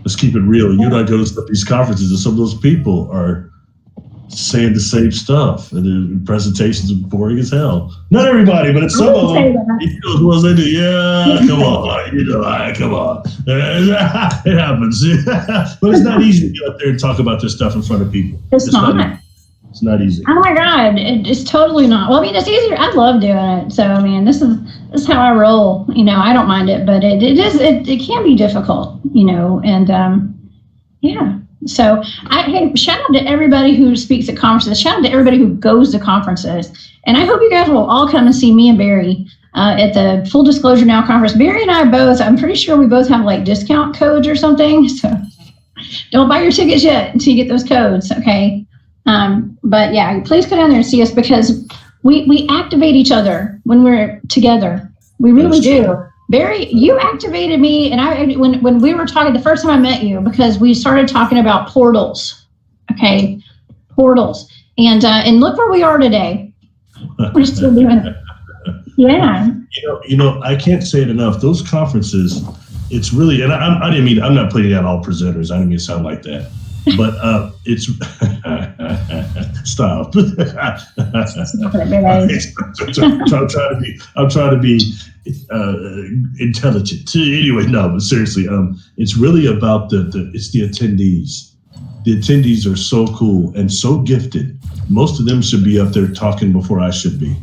[SPEAKER 2] Let's keep it real. You and I go to these conferences and some of those people are saying the same stuff, and the presentations are boring as hell. Not everybody, but it's some of them. The ones they do. Yeah, come on, come on. It happens, but it's not easy to get up there and talk about this stuff in front of people.
[SPEAKER 1] It's not.
[SPEAKER 2] It's not easy.
[SPEAKER 1] Oh my God, it's totally not. Well, it's easier. I love doing it. So this is how I roll. I don't mind it, but it can be difficult. And yeah. So shout out to everybody who speaks at conferences. Shout out to everybody who goes to conferences. And I hope you guys will all come and see me and Barry at the Full Disclosure Now conference. Barry and I both, I'm pretty sure we both have like discount codes or something. So don't buy your tickets yet until you get those codes. Okay. But yeah, please come down there and see us because we activate each other when we're together. We really do. Barry, you activated me, and when we were talking the first time I met you, because we started talking about portals, okay, portals, and look where we are today. We're still doing it. Yeah.
[SPEAKER 2] I can't say it enough. Those conferences, it's really, and I'm not putting out all presenters. I didn't mean to sound like that, but it's Stop. I'm trying to be intelligent. Anyway, no, but seriously, it's really about it's the attendees. The attendees are so cool and so gifted. Most of them should be up there talking before I should be.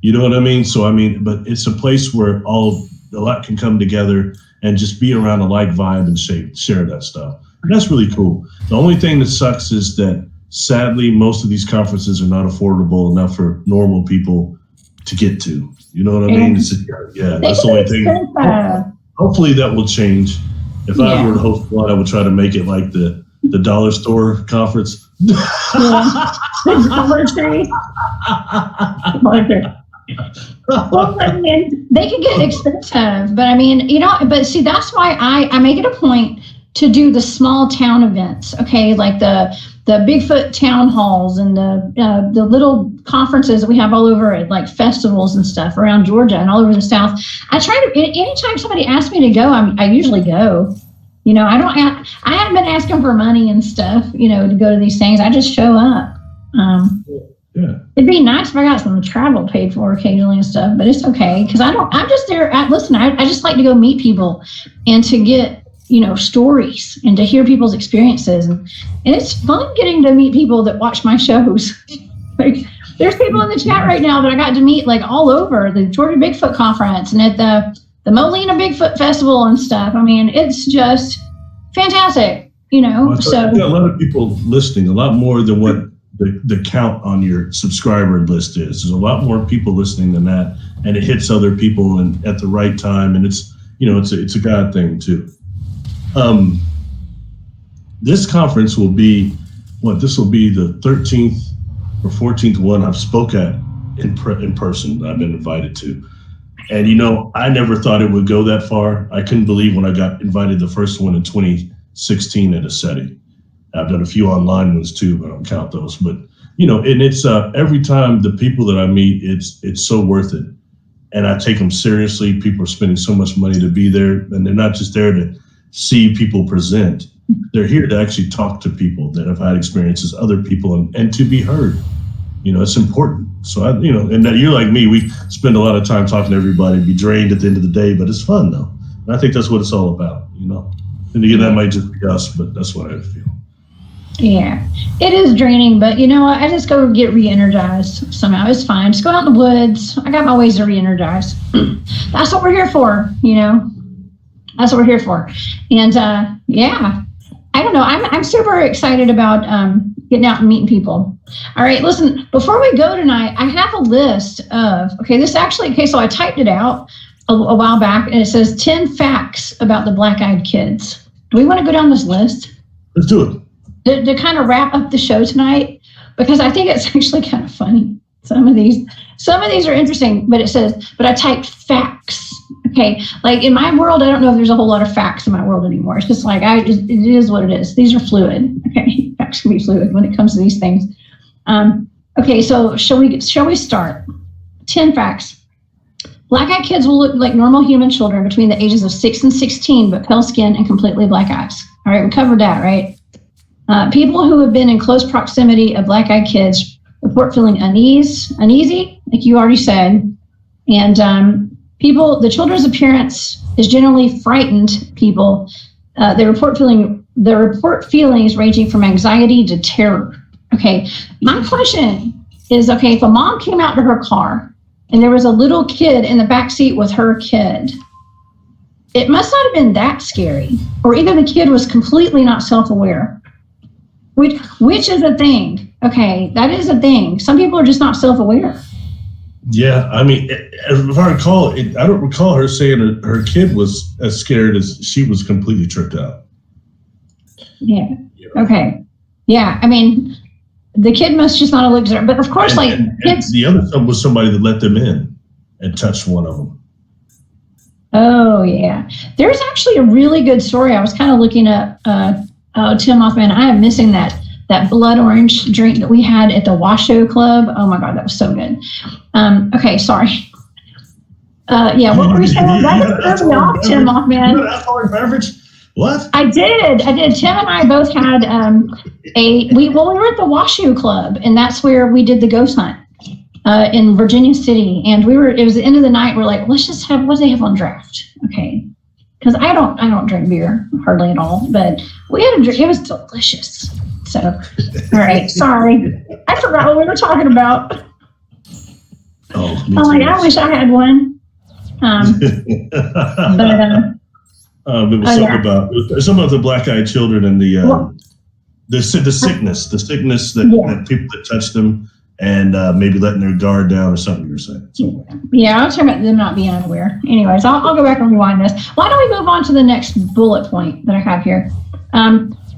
[SPEAKER 2] You know what I mean? So, but it's a place where a lot can come together and just be around a like vibe and share that stuff. And that's really cool. The only thing that sucks is that sadly, most of these conferences are not affordable enough for normal people to get to. You know what I mean? That's the only thing. Hopefully that will change. If I were to host one, I would try to make it like the dollar store conference.
[SPEAKER 1] Well, they can get expensive, but but see, that's why I make it a point to do the small town events, okay, like the Bigfoot town halls and the little conferences that we have all over at like festivals and stuff around Georgia and all over the South. I try to, anytime somebody asks me to go, I usually go. I haven't been asking for money and stuff, to go to these things. I just show up. It'd be nice if I got some travel paid for occasionally and stuff, but it's okay because I'm just there. I just like to go meet people and to get, stories and to hear people's experiences. And it's fun getting to meet people that watch my shows. Like there's people in the chat right now that I got to meet like all over the Georgia Bigfoot Conference and at the Molina Bigfoot Festival and stuff. It's just fantastic,
[SPEAKER 2] Well, so a lot of people listening, a lot more than what the count on your subscriber list is. There's a lot more people listening than that, and it hits other people and at the right time, and it's a God thing too. This conference will be the 13th or 14th one I've spoke at in person that I've been invited to. And I never thought it would go that far. I couldn't believe when I got invited the first one in 2016 at a SETI. I've done a few online ones too, but I don't count those. But and it's every time the people that I meet, it's so worth it. And I take them seriously. People are spending so much money to be there, and they're not just there to see people present. They're here to actually talk to people that have had experiences, other people, and to be heard. It's important. So and that you're like me, we spend a lot of time talking to everybody, be drained at the end of the day, but it's fun though. And I think that's what it's all about, And again, that might just be us, but that's what I feel.
[SPEAKER 1] Yeah, it is draining, but I just go get re-energized somehow. It's fine. Just go out in the woods. I got my ways to re-energize. That's what we're here for, That's what we're here for. And I don't know. I'm super excited about getting out and meeting people. All right, listen, before we go tonight, I have a list of, so I typed it out a while back, and it says 10 facts about the black-eyed kids. Do we want to go down this list?
[SPEAKER 2] Let's do it.
[SPEAKER 1] To kind of wrap up the show tonight, because I think it's actually kind of funny. Some of these are interesting, but I typed facts. Okay, like in my world, I don't know if there's a whole lot of facts in my world anymore. It's just like it is what it is. These are fluid. Okay, facts can be fluid when it comes to these things. Okay, so shall we start? 10 facts. Black-eyed kids will look like normal human children between the ages of 6 and 16, but pale skin and completely black eyes. All right, we covered that, right? People who have been in close proximity of black-eyed kids report feeling uneasy, like you already said, and the children's appearance is generally frightened people. They report feelings ranging from anxiety to terror. Okay, my question is, if a mom came out to her car and there was a little kid in the back seat with her kid, it must not have been that scary, or either the kid was completely not self-aware. Which is a thing. Okay, that is a thing. Some people are just not self-aware.
[SPEAKER 2] Yeah, if I recall, I don't recall her saying that her kid was as scared as she was completely tripped out.
[SPEAKER 1] Yeah. Okay. Yeah. The kid must just not have looked at her. But of course,
[SPEAKER 2] and the other one was somebody that let them in and touched one of them.
[SPEAKER 1] Oh yeah. There's actually a really good story. I was kind of looking up. Tim Mothman, I am missing that blood orange drink that we had at the Washoe Club. Oh my God, that was so good. Okay, sorry. What were we saying? That was early off, Tim Mothman.
[SPEAKER 2] Alcoholic beverage? What?
[SPEAKER 1] I did. Tim and I both had we were at the Washoe Club, and that's where we did the ghost hunt in Virginia City. And it was the end of the night. We're like, let's just have, what do they have on draft? Okay. Because I don't drink beer hardly at all, but we had a drink. It was delicious. So, all right. Sorry. I forgot what we were talking about.
[SPEAKER 2] Oh,
[SPEAKER 1] I'm like, I wish I had one. It
[SPEAKER 2] was something about the black-eyed children and the sickness that people that touch them and maybe letting their guard down or something you were saying.
[SPEAKER 1] Yeah, I was talking about them not being unaware. Anyways, I'll go back and rewind this. Why don't we move on to the next bullet point that I have here?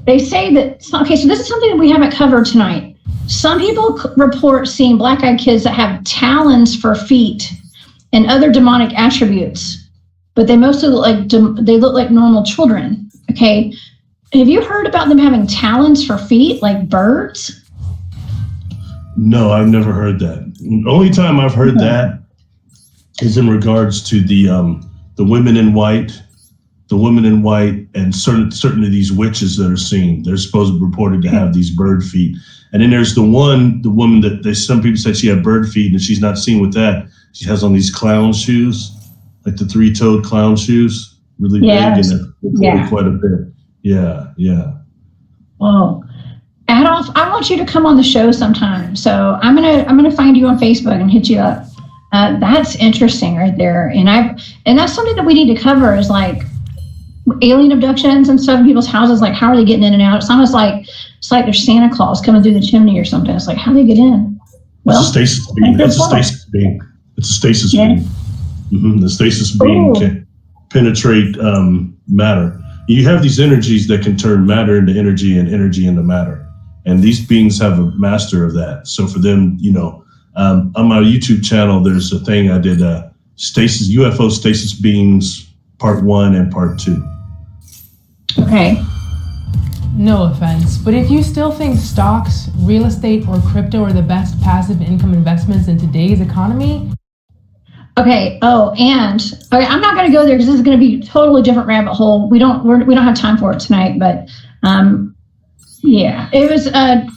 [SPEAKER 1] They say that, okay, so this is something that we haven't covered tonight. Some people report seeing black-eyed kids that have talons for feet and other demonic attributes, but they mostly look like normal children. Okay, have you heard about them having talons for feet like birds?
[SPEAKER 2] No, I've never heard that. The only time I've heard that is in regards to the women in white, and certain of these witches that are seen. They're supposed to be reported to have these bird feet. And then there's the woman that some people said she had bird feet, and she's not seen with that. She has on these clown shoes, like the three-toed clown shoes, really big and they're quite a bit. Yeah.
[SPEAKER 1] Whoa. Adolf, I want you to come on the show sometime. So I'm gonna find you on Facebook and hit you up. That's interesting right there. And that's something that we need to cover is like alien abductions and stuff in people's houses. Like, how are they getting in and out? It's almost like there's Santa Claus coming through the chimney or something. It's like, how do they get in? Well,
[SPEAKER 2] it's a stasis beam. It's a stasis beam. Mm-hmm. The stasis beam can penetrate matter. You have these energies that can turn matter into energy and energy into matter. And these beings have a master of that. So for them, on my YouTube channel, there's a thing I did, UFO stasis beams, part 1 and part 2.
[SPEAKER 1] Okay.
[SPEAKER 3] No offense, but if you still think stocks, real estate, or crypto are the best passive income investments in today's economy.
[SPEAKER 1] Okay. Oh, and I'm not going to go there because this is going to be a totally different rabbit hole. We don't have time for it tonight, but yeah, it was. I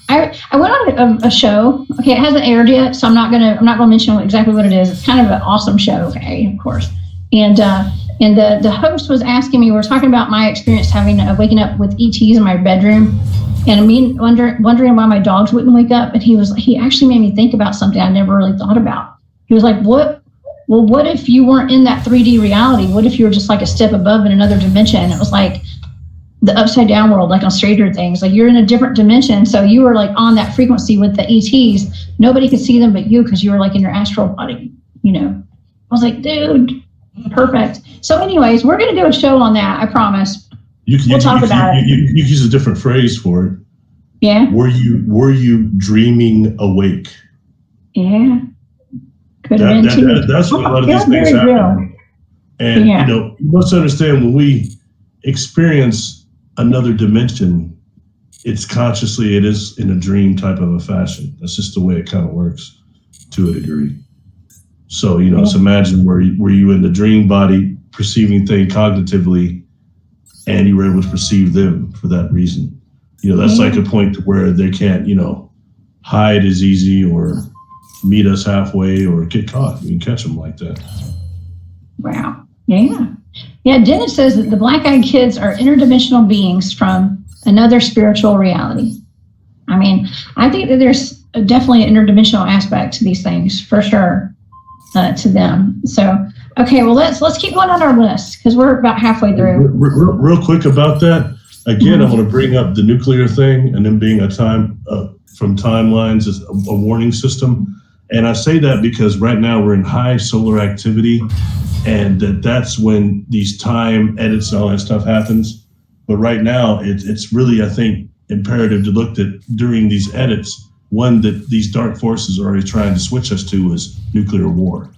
[SPEAKER 1] went on a show. Okay, it hasn't aired yet, so I'm not gonna mention exactly what it is. It's kind of an awesome show. Okay, of course, and the host was asking me. We were talking about my experience having waking up with ETs in my bedroom, and I mean wondering why my dogs wouldn't wake up. And he actually made me think about something I never really thought about. He was like, "What? Well, what if you weren't in that 3D reality? What if you were just like a step above in another dimension?" It was like the upside down world, like on Stranger Things, like you're in a different dimension. So you were like on that frequency with the ETs. Nobody could see them but you because you were like in your astral body, I was like, dude, perfect. So anyways, we're going to do a show on that. I promise. We'll talk about it.
[SPEAKER 2] You use a different phrase for it.
[SPEAKER 1] Yeah.
[SPEAKER 2] Were you dreaming awake?
[SPEAKER 1] Yeah. Could have been too.
[SPEAKER 2] That's what a lot of these things happen. And you must understand when we experience another dimension, it is in a dream type of a fashion. That's just the way it kind of works to a degree. So, so imagine were you in the dream body perceiving things cognitively and you were able to perceive them for that reason. That's like a point to where they can't, hide as easy or meet us halfway or get caught. You can catch them like that.
[SPEAKER 1] Wow. Yeah. Yeah, Dennis says that the black-eyed kids are interdimensional beings from another spiritual reality. I mean, I think that there's definitely an interdimensional aspect to these things, for sure, to them. So, okay, well, let's keep going on our list because we're about halfway through.
[SPEAKER 2] Real quick about that. Again, I'm going to bring up the nuclear thing and then being a time from timelines as a warning system. And I say that because right now we're in high solar activity, and that's when these time edits and all that stuff happens. But right now, it's really, I think, imperative to look at during these edits, one that these dark forces are already trying to switch us to is nuclear war.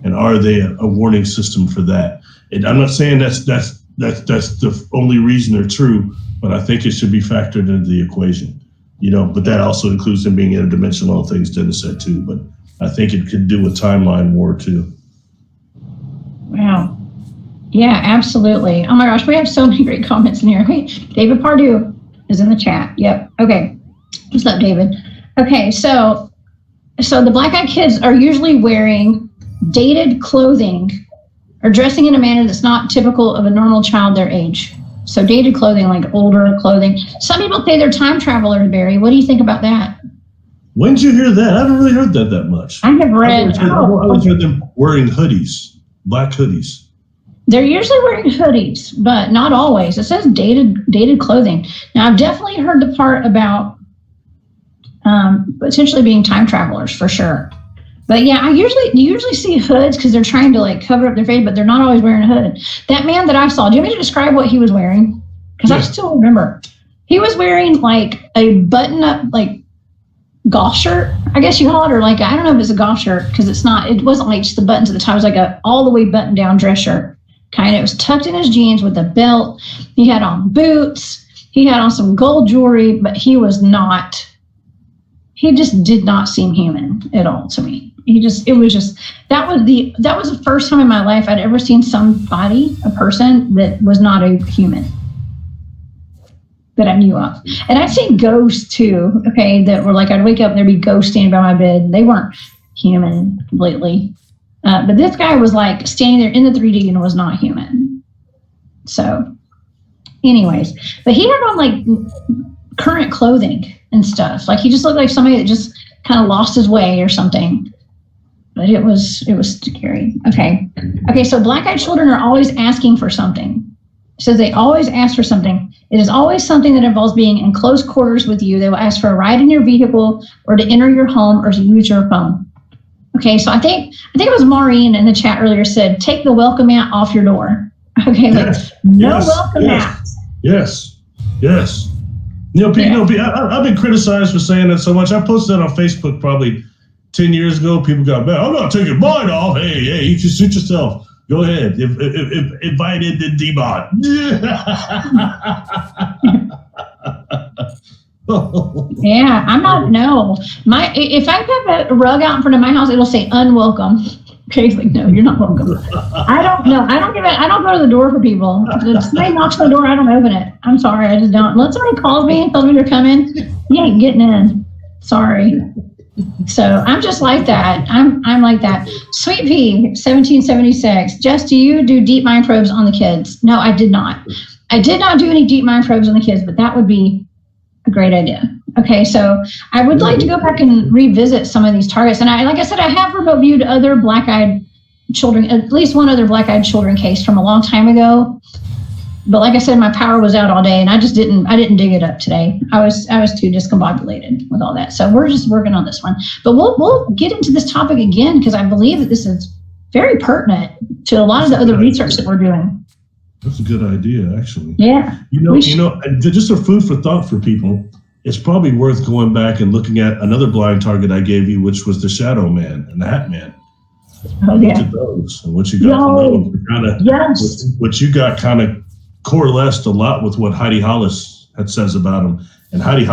[SPEAKER 2] And are they a warning system for that? And I'm not saying that's the only reason they're true, but I think it should be factored into the equation. But that also includes them being interdimensional, things Dennis said too. But I think it could do with timeline war too.
[SPEAKER 1] Wow. Yeah, absolutely. Oh my gosh, we have so many great comments in here. Hey, David Pardue is in the chat. Yep. Okay. What's up, David? Okay, so the black-eyed kids are usually wearing dated clothing or dressing in a manner that's not typical of a normal child their age. So dated clothing, like older clothing. Some people say they're time travelers, Barry. What do you think about that?
[SPEAKER 2] When did you hear that? I haven't really heard that much.
[SPEAKER 1] I have read.
[SPEAKER 2] I always heard them wearing hoodies, black hoodies.
[SPEAKER 1] They're usually wearing hoodies, but not always. It says dated clothing. Now, I've definitely heard the part about potentially being time travelers for sure. But yeah, you usually see hoods because they're trying to like cover up their face, but they're not always wearing a hood. That man that I saw, do you want me to describe what he was wearing? Because I still remember. He was wearing like a button-up like golf shirt, I guess you call it, or like, I don't know if it's a golf shirt because it wasn't like just the buttons at the top. It was like a all the way button down dress shirt. Kind of, it was tucked in his jeans with a belt. He had on boots. He had on some gold jewelry, but he just did not seem human at all to me. That was the first time in my life I'd ever seen a person that was not a human that I knew of. And I'd seen ghosts too, okay, that were like, I'd wake up and there'd be ghosts standing by my bed. They weren't human completely. But this guy was like standing there in the 3D and was not human. So anyways, but he had on like current clothing and stuff. Like he just looked like somebody that just kind of lost his way or something. But it was scary. Okay, so black-eyed children are always asking for something. It says they always ask for something. It is always something that involves being in close quarters with you. They will ask for a ride in your vehicle or to enter your home or to use your phone. Okay, so I think it was Maureen in the chat earlier said, take the welcome mat off your door. Okay, welcome mats.
[SPEAKER 2] Yes. You know, I've been criticized for saying that so much. I posted that on Facebook probably 10 years ago. People got mad. I'm not taking mine off. Hey, you can suit yourself. Go ahead. If invited, then debot.
[SPEAKER 1] Yeah, I'm not. No, if I have a rug out in front of my house, it'll say unwelcome. Okay, it's like, no, you're not welcome. I don't know. I don't go to the door for people. If somebody knocks on the door, I don't open it. I'm sorry, I just don't. Unless somebody calls me and tells me they're coming, you ain't getting in. Sorry. So I'm just like that. I'm like that. Sweet Pea, 1776. Jess, do you do deep mind probes on the kids? No, I did not. I did not do any deep mind probes on the kids, but that would be a great idea. Okay, so I would like to go back and revisit some of these targets. And like I said, I have remote viewed other black-eyed children, at least one other black-eyed children case from a long time ago. But like I said, my power was out all day, and I didn't dig it up today. I was too discombobulated with all that. So we're just working on this one. But we'll get into this topic again because I believe that this is very pertinent to a lot of the other research that we're doing.
[SPEAKER 2] That's a good idea, actually.
[SPEAKER 1] Yeah.
[SPEAKER 2] And just a food for thought for people. It's probably worth going back and looking at another blind target I gave you, which was the Shadow Man and the Hat Man.
[SPEAKER 1] Oh, yeah.
[SPEAKER 2] Look at those and what you got from those. What you got kind of coalesced a lot with what Heidi Hollis says about them. And Heidi